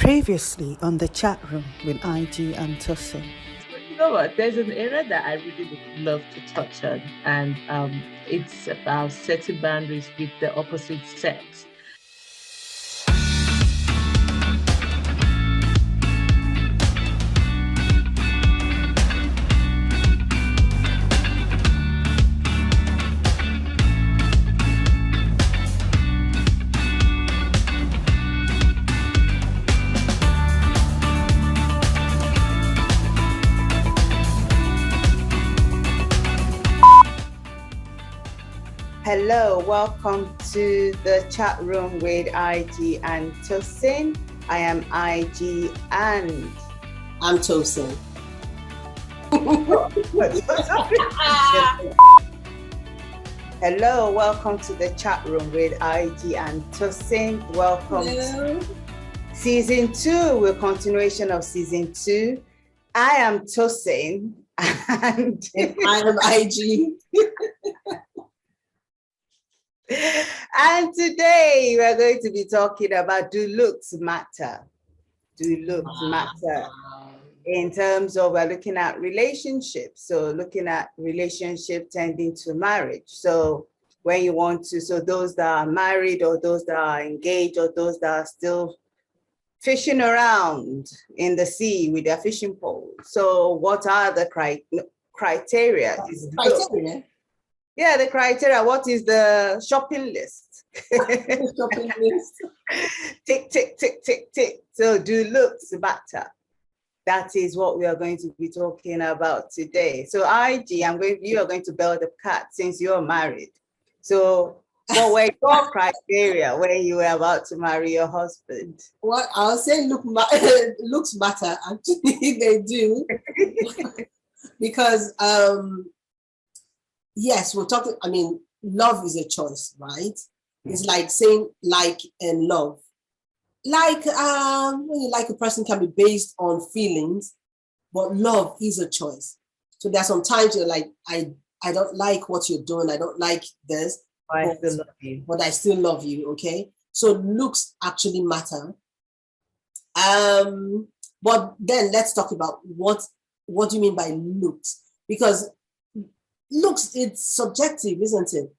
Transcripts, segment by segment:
Previously on the chat room with IG and Tosin. You know what? There's an area that I really would love to touch on, and it's about setting boundaries with the opposite sex. Hello, welcome to the chat room with IG and Tosin. I am IG and I'm Tosin. Hello, welcome to the chat room with IG and Tosin. Welcome Hello. to season 2, we're continuation of season 2. I am Tosin and I am IG. And today we're going to be talking about, do looks matter? Do looks matter? In terms of, we're looking at relationships. So looking at relationship tending to marriage. So when you want to, so those that are married or those that are engaged or those that are still fishing around in the sea with their fishing pole. So what are the criteria? Criteria? Yeah, the criteria. What is the shopping list? Shopping list. Tick, tick, tick, tick, tick. So do looks matter? That is what we are going to be talking about today. So IG, you are going to build the cat since you're married. So what were your criteria when you were about to marry your husband? Well, I'll say looks matter. Actually, they do. Because yes, we're talking, love is a choice, right? It's like saying like and love. Like when you like a person can be based on feelings, but love is a choice. So there's sometimes you're like, I don't like what you're doing. I don't like this, I still love you. But I still love you, okay? So looks actually matter. But then let's talk about what do you mean by looks? Because looks, it's subjective, isn't it?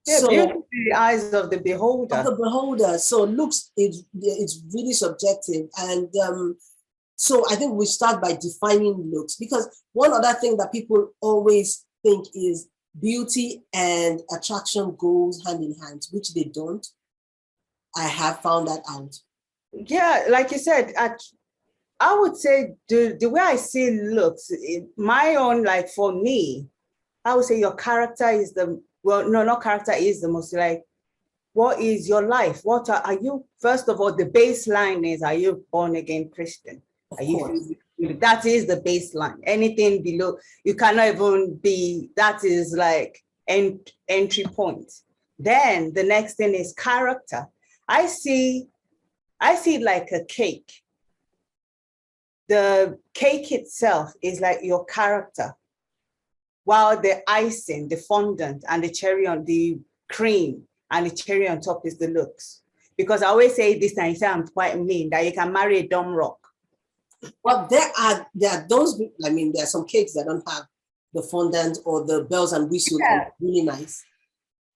Yeah, so beauty in the eyes of the beholder. Of the beholder. So looks, it's really subjective. And so I think we start by defining looks, because one other thing that people always think is beauty and attraction goes hand in hand, which they don't. I have found that out. Yeah, like you said, I would say the way I see looks, my own, like for me, I would say your character is not character is the most, like, what is your life? What are you, first of all, the baseline is, are you born again Christian? Of course. That is the baseline. Anything below, you cannot even be, that is like entry point. Then the next thing is character. I see it like a cake. The cake itself is like your character, while the icing, the fondant, and the cherry on the cream and the cherry on top is the looks. Because I always say this, and you say I'm quite mean, that you can marry a dumb rock. Well, there are those, there are some cakes that don't have the fondant or the bells and whistles. Yeah. Really nice.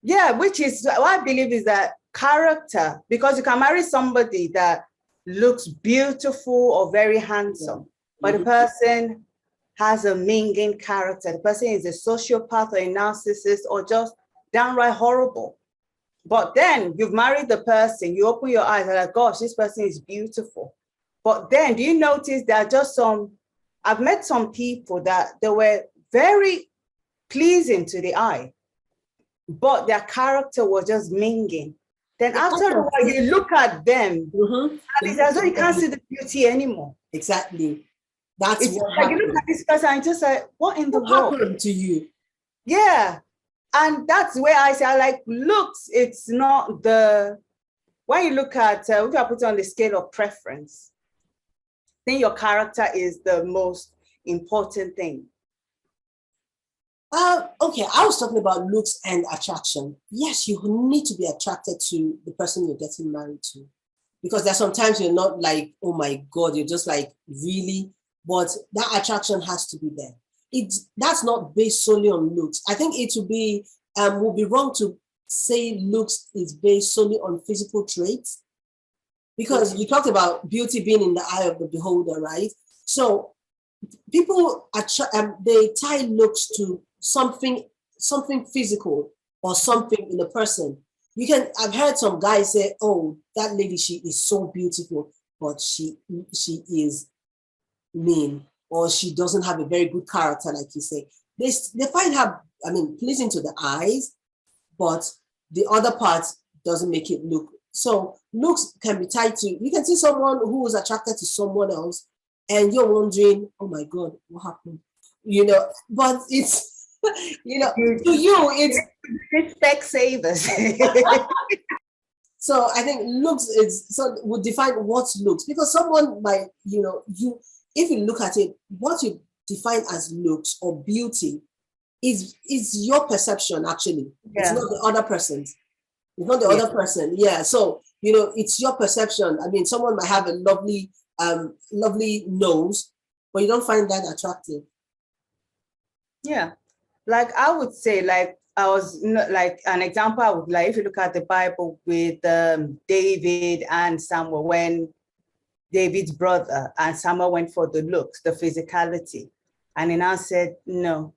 Yeah, which is what I believe is that character, because you can marry somebody that looks beautiful or very handsome, but the person has a minging character. The person is a sociopath or a narcissist or just downright horrible. But then you've married the person, you open your eyes and like, gosh, this person is beautiful. But then do you notice there are just I've met some people that they were very pleasing to the eye, but their character was just minging. Then after a while, you look at them, and it's as though you can't see the beauty anymore. Exactly. That's what like you look at this person and just like, what in the world happened to you? Yeah. And that's where I say, I like looks, it's not when you look at, if I put it on the scale of preference, then your character is the most important thing. Okay, I was talking about looks and attraction. Yes, you need to be attracted to the person you're getting married to. because there's sometimes you're not like, oh my God, you're just like, really? But that attraction has to be there. That's not based solely on looks. I think it would be wrong to say looks is based solely on physical traits, because you talked about beauty being in the eye of the beholder, right? So people they tie looks to something physical or something in a person. I've heard some guys say, oh, that lady, she is so beautiful, but she is mean, or she doesn't have a very good character, like you say. They find her, pleasing to the eyes, but the other part doesn't make it look. So looks can be tied to, you can see someone who is attracted to someone else and you're wondering, oh my God, what happened? But it's, to you, it's Specsavers. So I think looks would define what's looks, because someone might, if you look at it, what you define as looks or beauty is your perception, actually. Yeah. It's not the other person's. It's not the other person. Yeah. So, it's your perception. Someone might have a lovely nose, but you don't find that attractive. Yeah. Like I would say, like an example I would like, if you look at the Bible with David and Samuel, when David's brother and Samuel went for the looks, the physicality. And he now said, no,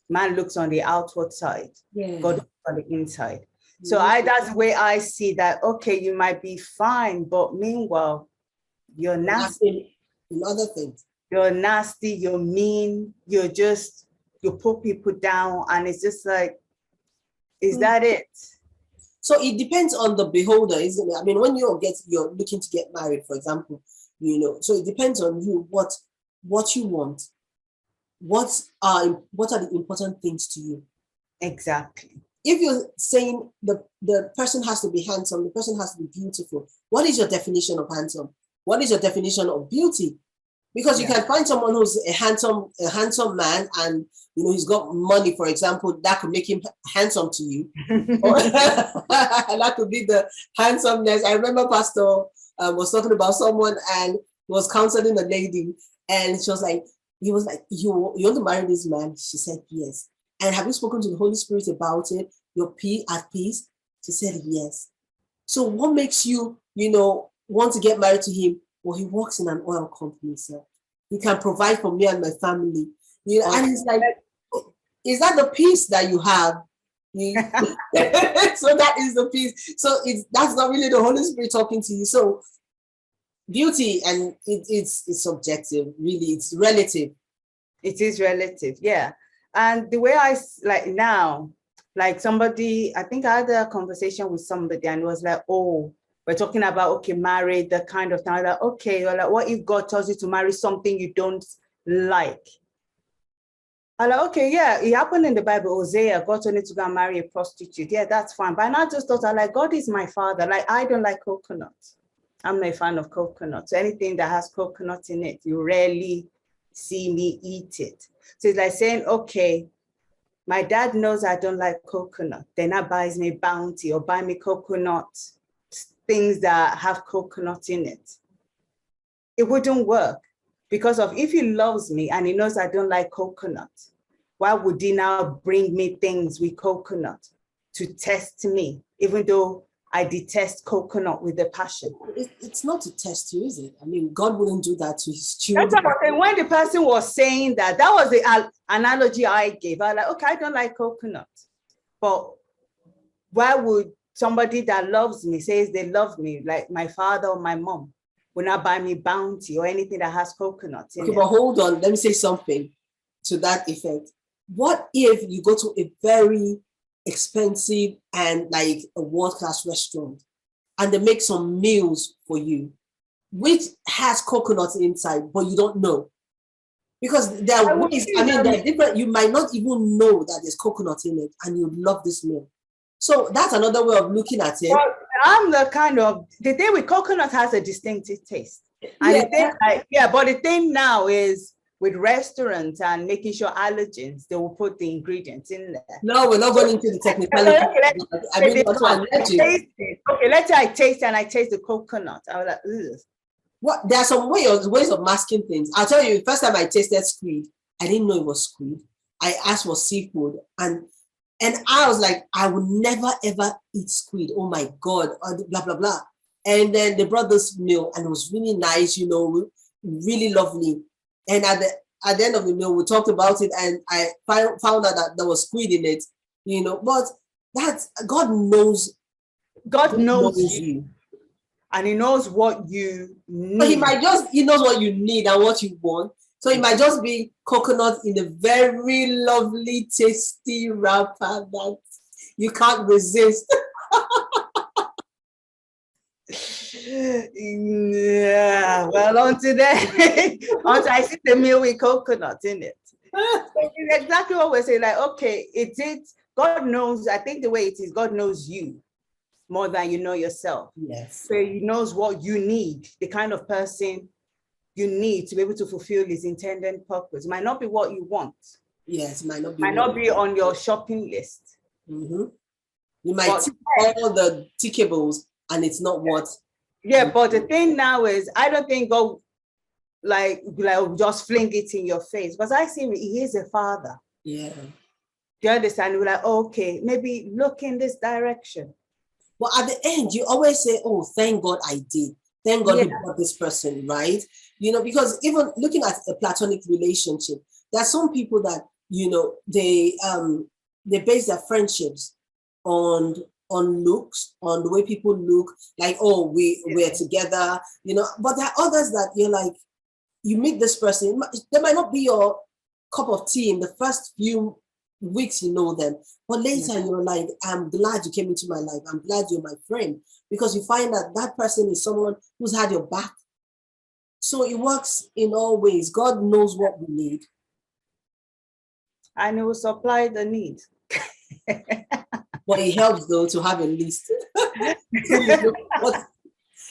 man looks on the outward side, God looks on the inside. So that's the way I see that, okay, you might be fine, but meanwhile, you're nasty. In other things. You're nasty, you're mean, you put people down, and it's just like, is that it? So it depends on the beholder, isn't it? When you're looking to get married, for example, so it depends on you, what you want. What are the important things to you? Exactly. If you're saying the person has to be handsome, the person has to be beautiful, what is your definition of handsome? What is your definition of beauty? Because you can find someone who's a handsome man, and he's got money, for example, that could make him handsome to you. That could be the handsomeness. I remember Pastor was talking about someone, and he was counseling a lady, and he was like, you want to marry this man? She said yes. And have you spoken to the Holy Spirit about it? You're at peace? She said yes. So what makes you, want to get married to him? Well, he works in an oil company, sir. He can provide for me and my family. And he's like, is that the peace that you have? So that is the peace. So that's not really the Holy Spirit talking to you. So beauty, and it's subjective, really, it's relative. It is relative, yeah. And the way I like now, like somebody, I think I had a conversation with somebody and it was like, oh, we're talking about, okay, married, the kind of thing. Like, okay, like, what if God tells you to marry something you don't like? I'm like, okay, yeah, it happened in the Bible. Hosea, God told me to go and marry a prostitute. Yeah, that's fine. But I just thought, God is my father. Like, I don't like coconuts. I'm not a fan of coconuts. So anything that has coconut in it, you rarely see me eat it. So it's like saying, okay, my dad knows I don't like coconut. Then that buys me Bounty or buy me coconut, things that have coconut in it. It wouldn't work, because if he loves me and he knows I don't like coconut, why would he now bring me things with coconut to test me, even though I detest coconut with a passion? It's not to test you, is it? God wouldn't do that to his children. That's what I'm saying. When the person was saying that was the analogy I gave. I was like, okay, I don't like coconut, but why would somebody that loves me, says they love me, like my father or my mom, will not buy me Bounty or anything that has coconut in it? But hold on, let me say something to that effect. What if you go to a very expensive and like a world-class restaurant, and they make some meals for you which has coconut inside, but you don't know? Because there are ways, they're different. You might not even know that there's coconut in it, and you love this meal. So that's another way of looking at it. Well, I'm the thing with coconut has a distinctive taste. And but the thing now is, with restaurants and making sure allergens, they will put the ingredients in there. No, we're not going into the technicality. I mean, let's say I taste and I taste the coconut. I was like, ugh. What? There are some ways of masking things. I'll tell you, the first time I tasted squid, I didn't know it was squid. I asked for seafood, and I was like, I would never ever eat squid. Oh my God, blah blah blah. And then they brought this meal, and it was really nice, you know, really lovely. And at the end of the meal, we talked about it, and I found out that there was squid in it, you know. But that's God knows. God knows you. And he knows what you need. But he knows what you need and what you want. So it might just be coconut in a very lovely, tasty wrapper that you can't resist. Yeah, well, on today, I see the meal with coconut in it. It's exactly what we're saying. Like, okay, God knows, I think the way it is, God knows you more than you know yourself. Yes. So he knows what you need, the kind of person you need to be able to fulfill his intended purpose. It might not be what you want. Yes, it might not be. Might not be on your shopping list. Mm-hmm. You might tick all the tickables and it's not what. Yeah, but the thing now is, I don't think God like just fling it in your face. Because I see he is a father. Yeah. Do you understand? We're like, okay, maybe look in this direction. Well, at the end, you always say, oh, thank God I did. Thank God he brought this person, right? You know, because even looking at a platonic relationship, there are some people that, you know, they base their friendships on looks, on the way people look, like, oh, we're together, you know. But there are others that you're like, you meet this person, they might not be your cup of tea in the first few weeks you know them, but later you're like, I'm glad you came into my life, I'm glad you're my friend, because you find that that person is someone who's had your back. So it works in all ways. God knows what we need, and he will supply the need. But it helps though to have a list.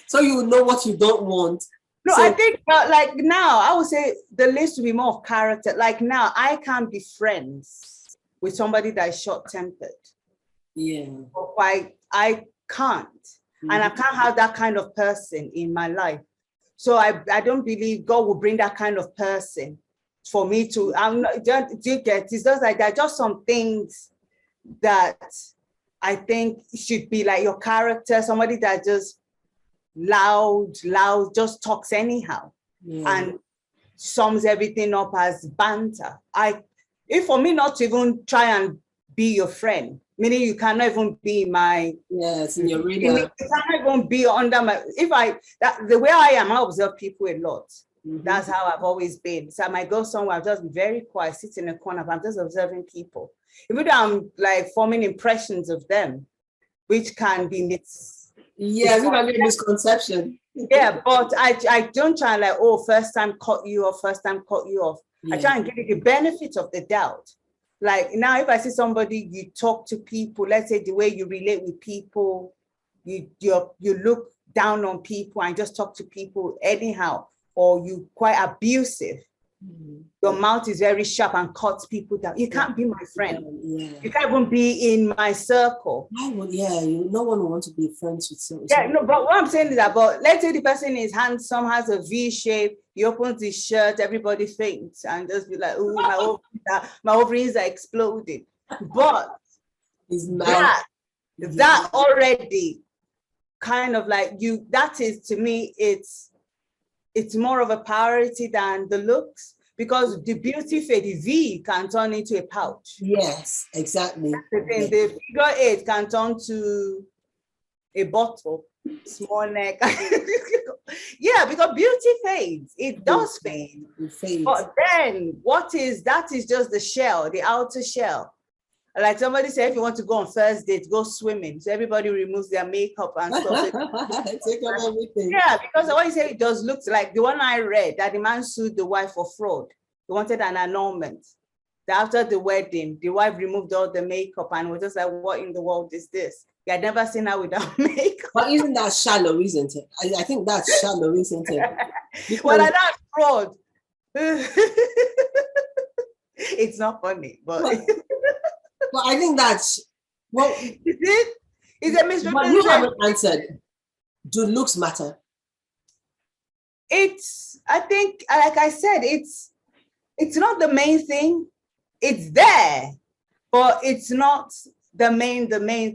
So you know what you don't want. No, so, I think like now I would say the list will be more of character. Like now I can't be friends with somebody that is short-tempered. Yeah. I can't. Mm-hmm. And I can't have that kind of person in my life. So I don't believe God will bring that kind of person for me to, do you get, it's just like there are just some things that I think should be like your character, somebody that just loud, just talks anyhow and sums everything up as banter. If for me not to even try and be your friend, meaning you cannot even be my in your radar. You cannot even be under my. The way I am, I observe people a lot. Mm-hmm. That's how I've always been. So I might go somewhere, I'll just be very quiet, sit in a corner, but I'm just observing people. Even though I'm like forming impressions of them, which can be misconception. Yeah, but I don't try and like, oh, first time cut you off. Yeah. I try and give you the benefit of the doubt. Like now, if I see somebody, you talk to people, let's say the way you relate with people, you look down on people and just talk to people anyhow, or you quite abusive. Mm-hmm. Your mouth is very sharp and cuts people down. You can't be my friend. Yeah. You can't even be in my circle. No one will want to be friends with someone. Yeah, no, but what I'm saying is that, but let's say the person is handsome, has a V shape, he opens his shirt, everybody faints and just be like, oh, my ovaries are exploding. But that already kind of like that is, to me, it's more of a priority than the looks, because the beauty for the V can turn into a pouch. Yes, exactly. The figure 8 can turn to a bottle, small neck. Yeah, because beauty fades. It does fade. It fades. But then that is just the shell, the outer shell. Like somebody said, if you want to go on first date, go swimming. So everybody removes their makeup and stuff. Take off everything. Yeah, because what you say, it just looks like the one I read, that the man sued the wife for fraud. He wanted an annulment. After the wedding, the wife removed all the makeup and was just like, what in the world is this? You had never seen her without makeup. But isn't that shallow, isn't it? I think that's shallow, isn't it? Well, that's fraud. It's not funny, but Well, I think that's well. is it? It's a But you misrepresentation. haven't answered. Do looks matter? I think, like I said, it's not the main thing. It's there, but it's not the main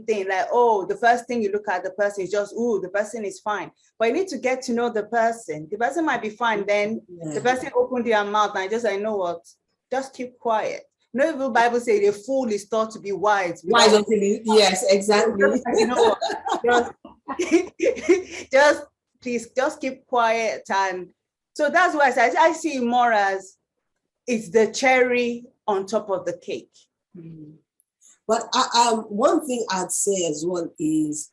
thing. Like, oh, the first thing you look at the person is just, oh, the person is fine. But you need to get to know the person. The person might be fine, then the person opened their mouth and I just, I know what, just keep quiet. You know, the Bible says the fool is thought to be wise. Wise until yes, exactly. You know what? Just please, just keep quiet. And so that's why I see it more as it's the cherry on top of the cake. But one thing I'd say as well is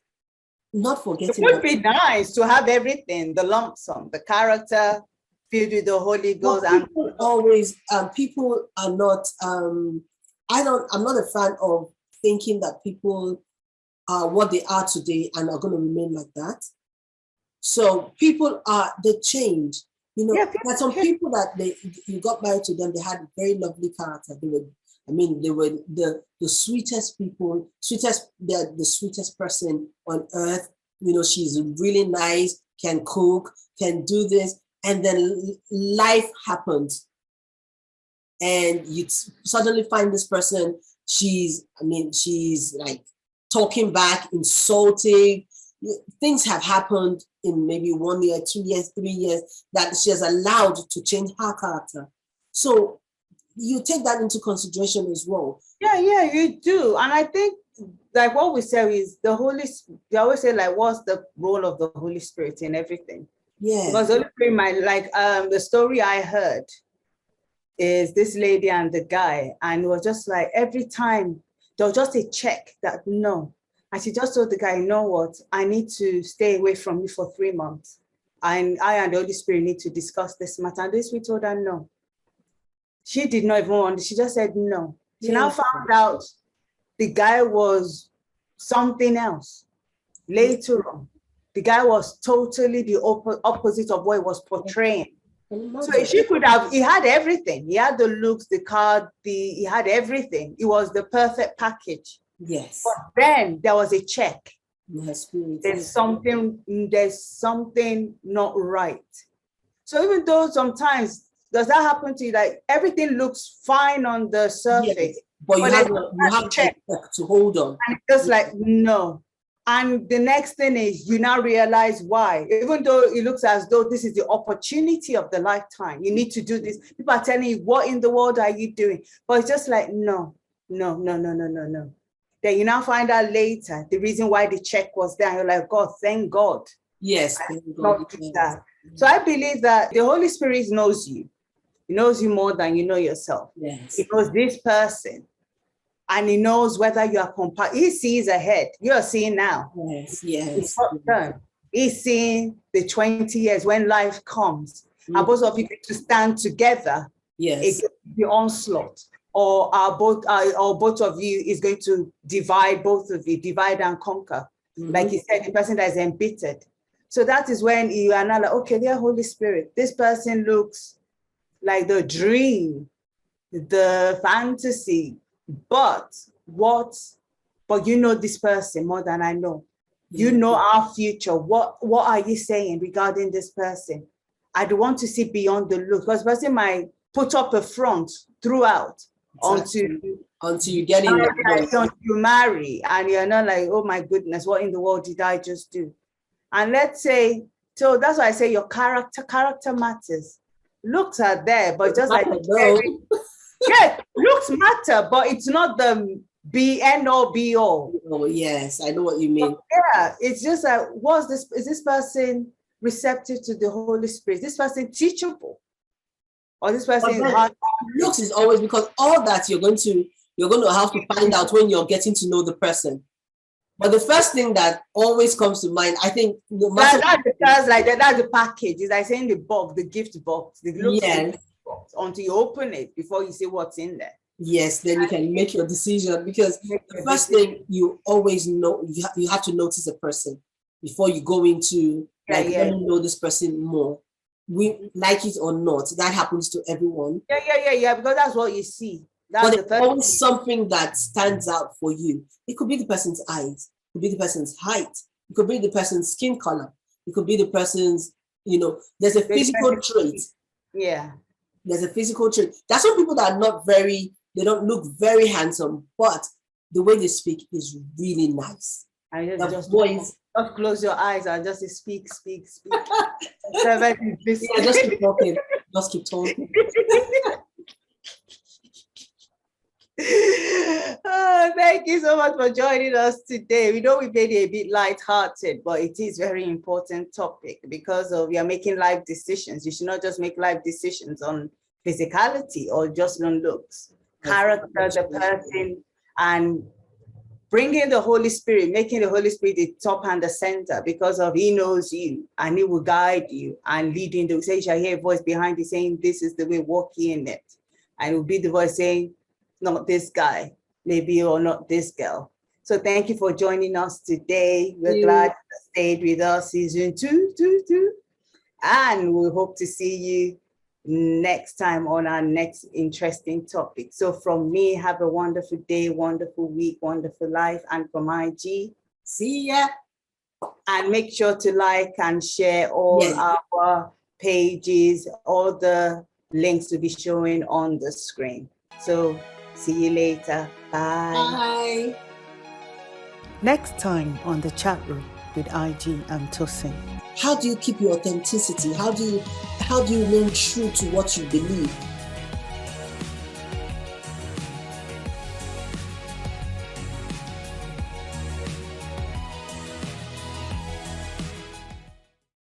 not It forgetting. would be nice to have everything, the lump sum, the character filled with the Holy Ghost. And people always, people are not, I'm not a fan of thinking that people are what they are today and are going to remain like that. So people they change. You know, there's some people that you got married to them, they had a very lovely character. They were the sweetest people, the sweetest person on earth. You know, she's really nice, can cook, can do this. And then life happens. And you suddenly find this person, she's like talking back, insulting. Things have happened in maybe 1 year, 2 years, 3 years that she has allowed to change her character. So you take that into consideration as well. Yeah, you do. And I think like what we say is they always say like, what's the role of the Holy Spirit in everything? Yeah. Because the Holy Spirit the story I heard is this lady and the guy, and it was just like every time there was just a check that no. And she just told the guy, you know what, I need to stay away from you for 3 months. And I and the Holy Spirit need to discuss this matter. And this we told her no. She did not even want it. She just said no. She now found out the guy was something else. Later on, the guy was totally the opposite of what he was portraying. So she could have, he had everything. He had the looks, the car, he had everything. It was the perfect package. Yes. But then there was a check. Yes. There's something not right. So even though sometimes does that happen to you? Like everything looks fine on the surface, yes, but you have check to hold on. And it's just like no. And the next thing is you now realize why, even though it looks as though this is the opportunity of the lifetime, you need to do this. People are telling you, what in the world are you doing? But it's just like, no. Then you now find out later the reason why the check was there. You're like, God, thank God. Yes. Not that. So I believe that the Holy Spirit knows you. He knows you more than you know yourself. Yes. He knows this person. And he knows whether you are he sees ahead. You are seeing now. Yes. He's seeing the 20 years when life comes. And both of you get to stand together. Yes. The onslaught. Or both of you is going to divide and conquer. Like he said, the person that is embittered. So that is when you are now like, okay, dear Holy Spirit, this person looks like the dream, the fantasy, but you know this person more than I know. You know our future. What are you saying regarding this person? I don't want to see beyond the look, because the person might put up a front throughout. Exactly. Until you get in until you marry and you're not like, oh my goodness, what in the world did I just do? And let's say, so that's why I say your character matters. Looks are there, but just like yeah, looks matter, but it's not the end all be all. Oh yes, I know what you mean. But yeah, it's just like, is this person receptive to the Holy Spirit? Is this person teachable? Or this person is hard? Looks is always, because all that you're going to have to find out when you're getting to know the person. But the first thing that always comes to mind, I think, no matter that's the package. It's like saying the box, the gift box, the yes. box, until you open it before you see what's in there. Yes, then you can make your decision, because the first thing you always know, you have to notice a person before you go into let me know this person more. we like it or not, that happens to everyone. Yeah, because that's what you see. That's But the it's first always thing. something that stands out for you. It could be the person's eyes, it could be the person's height, it could be the person's skin color, it could be the person's, there's a physical trait. Yeah. There's a physical trait. There's some people that are not very, they don't look very handsome, but the way they speak is really nice. I just voice. Just close your eyes and just speak. Yeah, just keep talking. Just keep talking. Oh, thank you so much for joining us today. We know we made it a bit light-hearted, but it is very important topic because we are making life decisions. You should not just make life decisions on physicality or just on looks. Character, the person, and bringing the Holy Spirit, making the Holy Spirit the top and the center because he knows you and he will guide you and lead you into. Say, you shall hear a voice behind you saying, this is the way, walk ye in it. And it will be the voice saying, not this guy, maybe, or not this girl. So thank you for joining us today. We're glad you stayed with us, season 2. And we hope to see you next time on our next interesting topic. So from me, have a wonderful day, wonderful week, wonderful life. And from IG, see ya. And make sure to like and share all our pages, all the links to be showing on the screen. So see you later. Bye. Bye. Next time on the chat room with IG and Tosin. How do you keep your authenticity? How do you remain true to what you believe?